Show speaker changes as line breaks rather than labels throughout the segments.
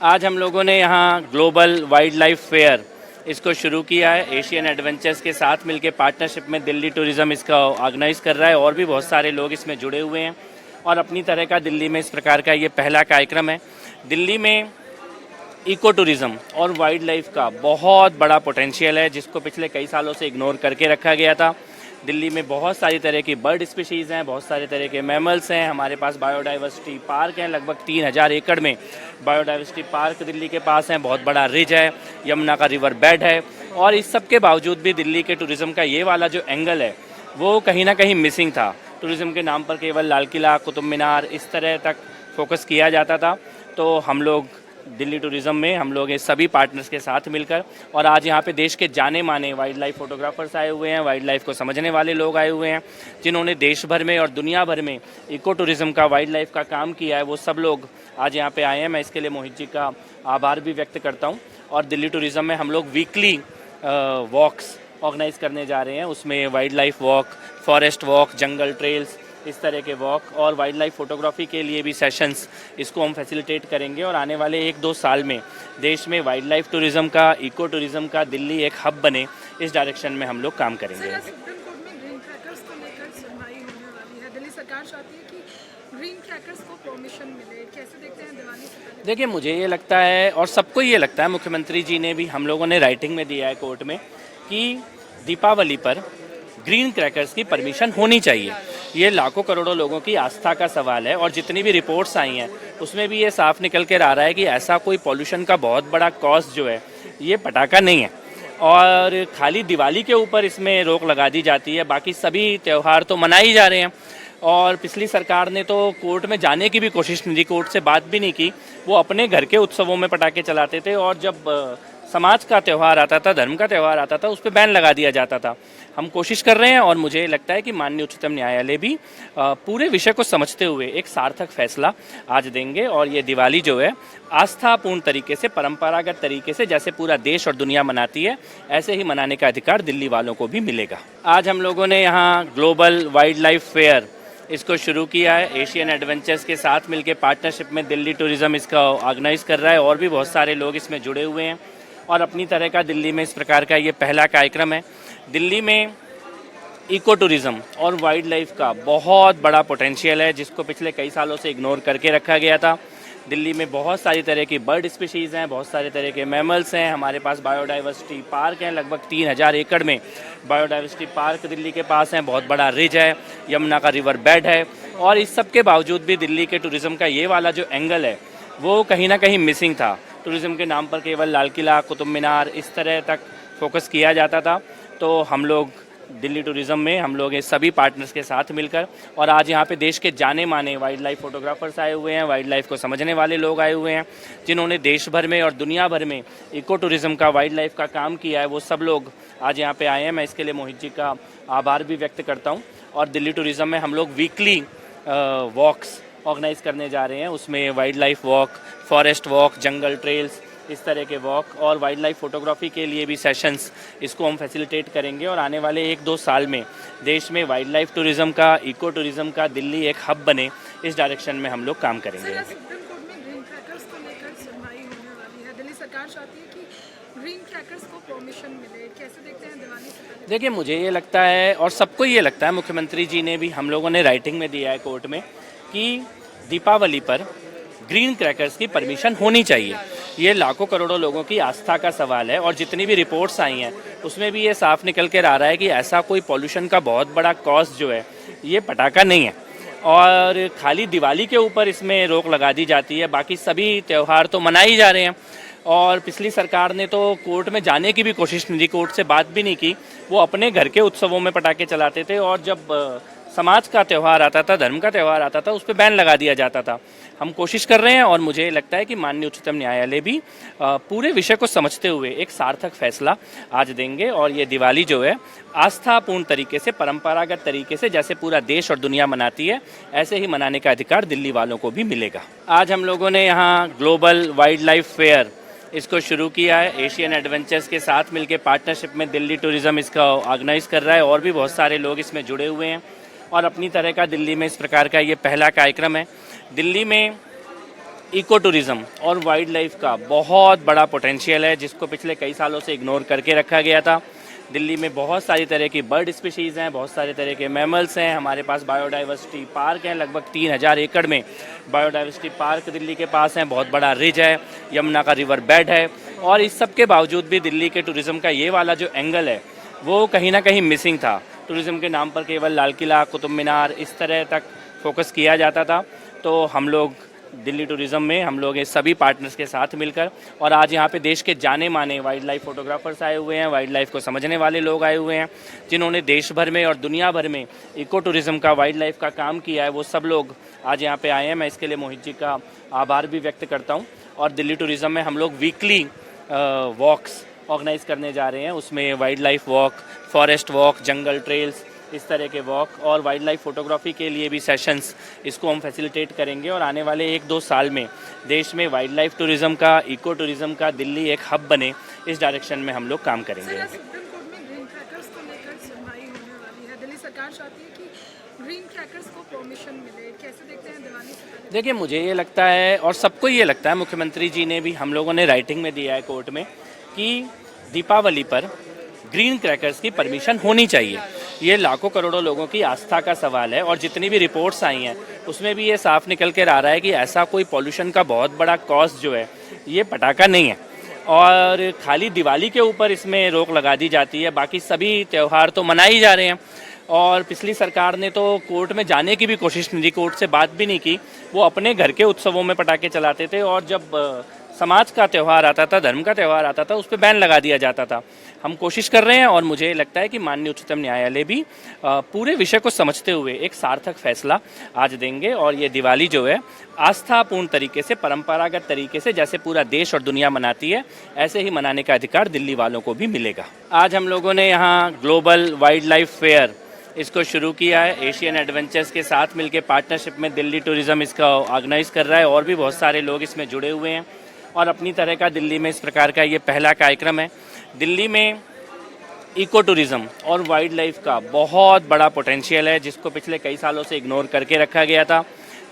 आज हम लोगों ने यहाँ ग्लोबल वाइल्ड लाइफ फेयर इसको शुरू किया है। एशियन एडवेंचर्स के साथ मिलकर पार्टनरशिप में दिल्ली टूरिज़्म इसका ऑर्गेनाइज कर रहा है और भी बहुत सारे लोग इसमें जुड़े हुए हैं और अपनी तरह का दिल्ली में इस प्रकार का ये पहला कार्यक्रम है। दिल्ली में इको टूरिज़्म और वाइल्ड लाइफ का बहुत बड़ा पोटेंशियल है जिसको पिछले कई सालों से इग्नोर करके रखा गया था। दिल्ली में बहुत सारी तरह की बर्ड स्पीशीज़ हैं, बहुत सारे तरह के मैमल्स हैं। हमारे पास बायोडाइवर्सिटी पार्क हैं, लगभग 3000 एकड़ में बायोडाइवर्सिटी पार्क दिल्ली के पास हैं। बहुत बड़ा रिज है, यमुना का रिवर बेड है और इस सब के बावजूद भी दिल्ली के टूरिज़्म का ये वाला जो एंगल है वो कहीं ना कहीं मिसिंग था। टूरिज़्म के नाम पर केवल लाल किला, कुतुब मीनार इस तरह तक फोकस किया जाता था। तो हम लोग दिल्ली टूरिज़्म में हम लोग इस सभी पार्टनर्स के साथ मिलकर और आज यहाँ पे देश के जाने माने वाइल्ड लाइफ फोटोग्राफर्स आए हुए हैं, वाइल्ड लाइफ को समझने वाले लोग आए हुए हैं जिन्होंने देश भर में और दुनिया भर में इको टूरिज़्म का, वाइल्ड लाइफ का काम किया है। वो सब लोग आज यहाँ पे आए हैं। मैं इसके लिए मोहित जी का आभार भी व्यक्त करता हूँ। और दिल्ली टूरिज़्म में हम लोग वीकली वॉक्स ऑर्गेनाइज करने जा रहे हैं। उसमें wildlife walk, forest walk, jungle trails, इस तरह के वॉक और वाइल्ड लाइफ फोटोग्राफी के लिए भी सेशंस इसको हम फैसिलिटेट करेंगे। और आने वाले 1-2 साल में देश में वाइल्ड लाइफ टूरिज़्म का, इको टूरिज़्म का दिल्ली एक हब बने, इस डायरेक्शन में हम लोग काम करेंगे।
सुप्रीम कोर्ट में ग्रीन क्रैकर्स को लेकर सुनवाई होने वाली है। दिल्ली सरकार चाहती है कि ग्रीन क्रैकर्स को परमिशन मिले। कैसे देखते हैं दिवाली से पहले?
देखिए, मुझे ये लगता है और सबको ये लगता है, मुख्यमंत्री जी ने भी, हम लोगों ने राइटिंग में दिया है कोर्ट में कि दीपावली पर ग्रीन क्रैकर्स की परमिशन होनी चाहिए। ये लाखों करोड़ों लोगों की आस्था का सवाल है और जितनी भी रिपोर्ट्स आई हैं उसमें भी ये साफ निकल कर आ रहा है कि ऐसा कोई पॉल्यूशन का बहुत बड़ा कॉज जो है ये पटाखा नहीं है। और खाली दिवाली के ऊपर इसमें रोक लगा दी जाती है, बाकी सभी त्यौहार तो मना ही जा रहे हैं। और पिछली सरकार ने तो कोर्ट में जाने की भी कोशिश नहीं की, कोर्ट से बात भी नहीं की। वो अपने घर के उत्सवों में पटाखे चलाते थे और जब समाज का त्यौहार आता था, धर्म का त्यौहार आता था, उस पर बैन लगा दिया जाता था। हम कोशिश कर रहे हैं और मुझे लगता है कि माननीय उच्चतम न्यायालय भी पूरे विषय को समझते हुए एक सार्थक फैसला आज देंगे और ये दिवाली जो है आस्थापूर्ण तरीके से, परंपरागत तरीके से, जैसे पूरा देश और दुनिया मनाती है, ऐसे ही मनाने का अधिकार दिल्ली वालों को भी मिलेगा। आज हम लोगों ने यहाँ ग्लोबल वाइल्ड लाइफ फेयर इसको शुरू किया है। एशियन एडवेंचर्स के साथ मिलकर पार्टनरशिप में दिल्ली टूरिज़्म इसका ऑर्गेनाइज कर रहा है और भी बहुत सारे लोग इसमें जुड़े हुए हैं और अपनी तरह का दिल्ली में इस प्रकार का ये पहला कार्यक्रम है। दिल्ली में इको टूरिज़्म और वाइल्ड लाइफ का बहुत बड़ा पोटेंशियल है जिसको पिछले कई सालों से इग्नोर करके रखा गया था। दिल्ली में बहुत सारी तरह की बर्ड स्पीशीज़ हैं, बहुत सारे तरह के मैमल्स हैं। हमारे पास बायोडाइवर्सिटी पार्क हैं, लगभग 3000 एकड़ में बायोडाइवर्सिटी पार्क दिल्ली के पास हैं। बहुत बड़ा रिज है, यमुना का रिवर बेड है और इस सब के बावजूद भी दिल्ली के टूरिज़्म का ये वाला जो एंगल है वो कहीं ना कहीं मिसिंग था। टूरिज़्म के नाम पर केवल लाल किला, कुतुब मीनार इस तरह तक फोकस किया जाता था। तो हम लोग दिल्ली टूरिज़्म में हम लोग इस सभी पार्टनर्स के साथ मिलकर और आज यहाँ पे देश के जाने माने वाइल्ड लाइफ फोटोग्राफर्स आए हुए हैं, वाइल्ड लाइफ को समझने वाले लोग आए हुए हैं जिन्होंने देश भर में और दुनिया भर में इको टूरिज़्म का, वाइल्ड लाइफ का काम किया है। वो सब लोग आज यहाँ पे आए हैं। मैं इसके लिए मोहित जी का आभार भी व्यक्त करता हूँ। और दिल्ली टूरिज़्म में हम लोग वीकली वॉक्स ऑर्गेनाइज करने जा रहे हैं। उसमें wildlife walk, forest walk, jungle trails, इस तरह के वॉक और वाइल्ड लाइफ फोटोग्राफी के लिए भी सेशंस इसको हम फैसिलिटेट करेंगे। और आने वाले 1-2 साल में देश में वाइल्ड लाइफ टूरिज़्म का, इको टूरिज़्म का दिल्ली एक हब बने, इस डायरेक्शन में हम लोग काम करेंगे।
सुप्रीम कोर्ट में ग्रीन क्रैकर्स को लेकर सुनवाई होने वाली है। दिल्ली सरकार चाहती है कि ग्रीन क्रैकर्स को परमिशन मिले। कैसे देखते हैं दिवाली से पहले?
देखिए, मुझे ये लगता है और सबको ये लगता है, मुख्यमंत्री जी ने भी, हम लोगों ने राइटिंग में दिया है कोर्ट में कि दीपावली पर ग्रीन क्रैकर्स की परमिशन होनी चाहिए। ये लाखों करोड़ों लोगों की आस्था का सवाल है और जितनी भी रिपोर्ट्स आई हैं उसमें भी ये साफ निकल कर आ रहा है कि ऐसा कोई पॉल्यूशन का बहुत बड़ा कॉज जो है ये पटाखा नहीं है। और खाली दिवाली के ऊपर इसमें रोक लगा दी जाती है, बाकी सभी त्यौहार तो मना ही जा रहे हैं। और पिछली सरकार ने तो कोर्ट में जाने की भी कोशिश नहीं की, कोर्ट से बात भी नहीं की। वो अपने घर के उत्सवों में पटाखे चलाते थे और जब समाज का त्यौहार आता था, धर्म का त्यौहार आता था, उस पर बैन लगा दिया जाता था। हम कोशिश कर रहे हैं और मुझे लगता है कि माननीय उच्चतम न्यायालय भी पूरे विषय को समझते हुए एक सार्थक फैसला आज देंगे और ये दिवाली जो है आस्थापूर्ण तरीके से, परंपरागत तरीके से, जैसे पूरा देश और दुनिया मनाती है, ऐसे ही मनाने का अधिकार दिल्ली वालों को भी मिलेगा। आज हम लोगों ने यहाँ ग्लोबल वाइल्ड लाइफ फेयर इसको शुरू किया है। एशियन एडवेंचर्स के साथ मिलकर पार्टनरशिप में दिल्ली टूरिज़्म इसका ऑर्गेनाइज कर रहा है और भी बहुत सारे लोग इसमें जुड़े हुए हैं और अपनी तरह का दिल्ली में इस प्रकार का ये पहला कार्यक्रम है। दिल्ली में इको टूरिज़्म और वाइल्ड लाइफ का बहुत बड़ा पोटेंशियल है, जिसको पिछले कई सालों से इग्नोर करके रखा गया था। दिल्ली में बहुत सारी तरह की बर्ड स्पीशीज़ हैं, बहुत सारे तरह के मैमल्स हैं। हमारे पास बायोडाइवर्सिटी पार्क हैं, लगभग 3000 एकड़ में बायोडाइवर्सिटी पार्क दिल्ली के पास हैं। बहुत बड़ा रिज है, यमुना का रिवर बेड है। और इस सब के बावजूद भी दिल्ली के टूरिज़्म का ये वाला जो एंगल है वो कहीं ना कहीं मिसिंग था। टूरिज़्म के नाम पर केवल लाल किला, कुतुब मीनार इस तरह तक फोकस किया जाता था। तो हम लोग दिल्ली टूरिज़्म में हम लोग ये सभी पार्टनर्स के साथ मिलकर, और आज यहाँ पे देश के जाने माने वाइल्ड लाइफ फोटोग्राफर्स आए हुए हैं, वाइल्ड लाइफ को समझने वाले लोग आए हुए हैं, जिन्होंने देश भर में और दुनिया भर में इको टूरिज़्म का, वाइल्ड लाइफ का काम किया है, वो सब लोग आज यहाँ पे आए हैं। मैं इसके लिए मोहित जी का आभार भी व्यक्त करता हूँ। और दिल्ली टूरिज़्म में हम लोग वीकली वॉक्स ऑर्गेनाइज करने जा रहे हैं। उसमें wildlife walk, forest walk, jungle trails, इस तरह के वॉक और वाइल्ड लाइफ फोटोग्राफी के लिए भी सेशंस इसको हम फैसिलिटेट करेंगे। और आने वाले 1-2 साल में देश में वाइल्ड लाइफ टूरिज़्म का, इको टूरिज़्म का दिल्ली एक हब बने, इस डायरेक्शन में हम लोग काम करेंगे।
सुप्रीम कोर्ट में ग्रीन क्रैकर्स को लेकर सुनवाई होने वाली है। दिल्ली सरकार चाहती है कि ग्रीन क्रैकर्स को परमिशन मिले। कैसे देखते हैं दिवाली से पहले?
देखिए, मुझे ये लगता है और सबको ये लगता है, मुख्यमंत्री जी ने भी, हम लोगों ने राइटिंग में दिया है कोर्ट में, कि दीपावली पर ग्रीन क्रैकर्स की परमिशन होनी चाहिए। ये लाखों करोड़ों लोगों की आस्था का सवाल है। और जितनी भी रिपोर्ट्स आई हैं उसमें भी ये साफ निकल कर आ रहा है कि ऐसा कोई पॉल्यूशन का बहुत बड़ा कॉज जो है ये पटाखा नहीं है। और खाली दिवाली के ऊपर इसमें रोक लगा दी जाती है, बाकी सभी त्यौहार तो मना ही जा रहे हैं। और पिछली सरकार ने तो कोर्ट में जाने की भी कोशिश नहीं की, कोर्ट से बात भी नहीं की। वो अपने घर के उत्सवों में पटाखे चलाते थे, और जब समाज का त्यौहार आता था, धर्म का त्यौहार आता था, उस पर बैन लगा दिया जाता था। हम कोशिश कर रहे हैं, और मुझे लगता है कि माननीय उच्चतम न्यायालय भी पूरे विषय को समझते हुए एक सार्थक फैसला आज देंगे। और ये दिवाली जो है आस्थापूर्ण तरीके से, परंपरागत तरीके से, जैसे पूरा देश और दुनिया मनाती है, ऐसे ही मनाने का अधिकार दिल्ली वालों को भी मिलेगा। आज हम लोगों ने यहाँ ग्लोबल वाइल्ड लाइफ फेयर इसको शुरू किया है। एशियन एडवेंचर्स के साथ मिलकर पार्टनरशिप में दिल्ली टूरिज़्म इसका ऑर्गेनाइज कर रहा है, और भी बहुत सारे लोग इसमें जुड़े हुए हैं। और अपनी तरह का दिल्ली में इस प्रकार का ये पहला कार्यक्रम है। दिल्ली में इको टूरिज़्म और वाइल्ड लाइफ का बहुत बड़ा पोटेंशियल है, जिसको पिछले कई सालों से इग्नोर करके रखा गया था।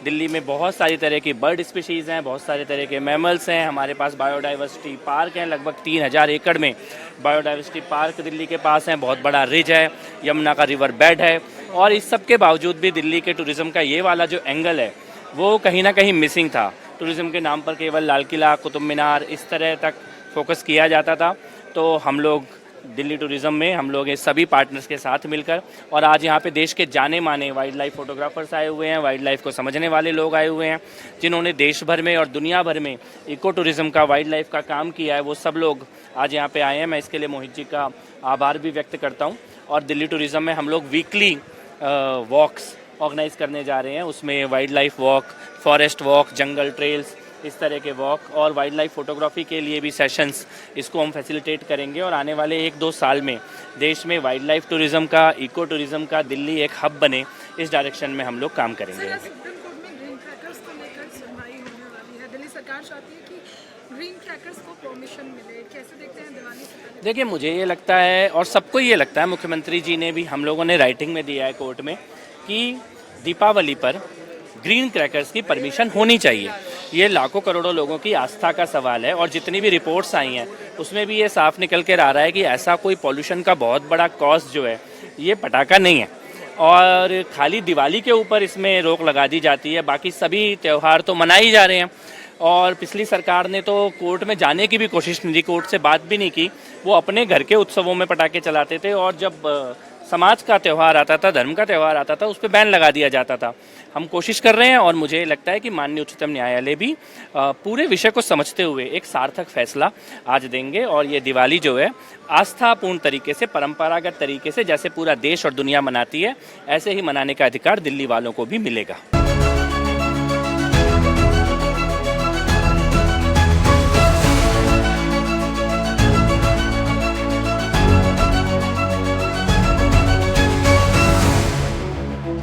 दिल्ली में बहुत सारी तरह की बर्ड स्पीशीज़ हैं, बहुत सारे तरह के मैमल्स हैं। हमारे पास बायोडाइवर्सिटी पार्क हैं, लगभग 3000 एकड़ में बायोडाइवर्सिटी पार्क दिल्ली के पास हैं। बहुत बड़ा रिज है, यमुना का रिवर बेड है। और इस सब के बावजूद भी दिल्ली के टूरिज़्म का ये वाला जो एंगल है वो कहीं ना कहीं मिसिंग था। टूरिज़्म के नाम पर केवल लाल किला, कुतुब मीनार इस तरह तक फोकस किया जाता था। तो हम लोग दिल्ली टूरिज़्म में हम लोग ये सभी पार्टनर्स के साथ मिलकर, और आज यहाँ पे देश के जाने माने वाइल्ड लाइफ फोटोग्राफर्स आए हुए हैं, वाइल्ड लाइफ को समझने वाले लोग आए हुए हैं, जिन्होंने देश भर में और दुनिया भर में इको टूरिज़्म का, वाइल्ड लाइफ का काम किया है, वो सब लोग आज यहाँ पे आए हैं। मैं इसके लिए मोहित जी का आभार भी व्यक्त करता हूँ। और दिल्ली टूरिज़्म में हम लोग वीकली वॉक्स ऑर्गेनाइज करने जा रहे हैं। उसमें wildlife walk, forest walk, jungle trails, इस तरह के वॉक और वाइल्ड लाइफ फोटोग्राफी के लिए भी सेशंस इसको हम फैसिलिटेट करेंगे। और आने वाले 1-2 साल में देश में वाइल्ड लाइफ टूरिज़्म का, इको टूरिज़्म का दिल्ली एक हब बने, इस डायरेक्शन में हम लोग काम करेंगे।
सुप्रीम कोर्ट में ग्रीन क्रैकर्स को लेकर सुनवाई होने वाली है। दिल्ली सरकार चाहती है कि ग्रीन क्रैकर्स को परमिशन मिले। कैसे देखते हैं दिवाली से पहले?
देखिए, मुझे ये लगता है और सबको ये लगता है, मुख्यमंत्री जी ने भी, हम लोगों ने राइटिंग में दिया है कोर्ट में, कि दीपावली पर ग्रीन क्रैकर्स की परमिशन होनी चाहिए। ये लाखों करोड़ों लोगों की आस्था का सवाल है। और जितनी भी रिपोर्ट्स आई हैं उसमें भी ये साफ निकल कर आ रहा है कि ऐसा कोई पॉल्यूशन का बहुत बड़ा कॉज जो है ये पटाखा नहीं है। और खाली दिवाली के ऊपर इसमें रोक लगा दी जाती है, बाकी सभी त्यौहार तो मना ही जा रहे हैं। और पिछली सरकार ने तो कोर्ट में जाने की भी कोशिश नहीं की, कोर्ट से बात भी नहीं की। वो अपने घर के उत्सवों में पटाखे चलाते थे, और जब समाज का त्यौहार आता था, धर्म का त्यौहार आता था, उस पर बैन लगा दिया जाता था। हम कोशिश कर रहे हैं, और मुझे लगता है कि माननीय उच्चतम न्यायालय भी पूरे विषय को समझते हुए एक सार्थक फैसला आज देंगे। और ये दिवाली जो है आस्थापूर्ण तरीके से, परंपरागत तरीके से, जैसे पूरा देश और दुनिया मनाती है, ऐसे ही मनाने का अधिकार दिल्ली वालों को भी मिलेगा।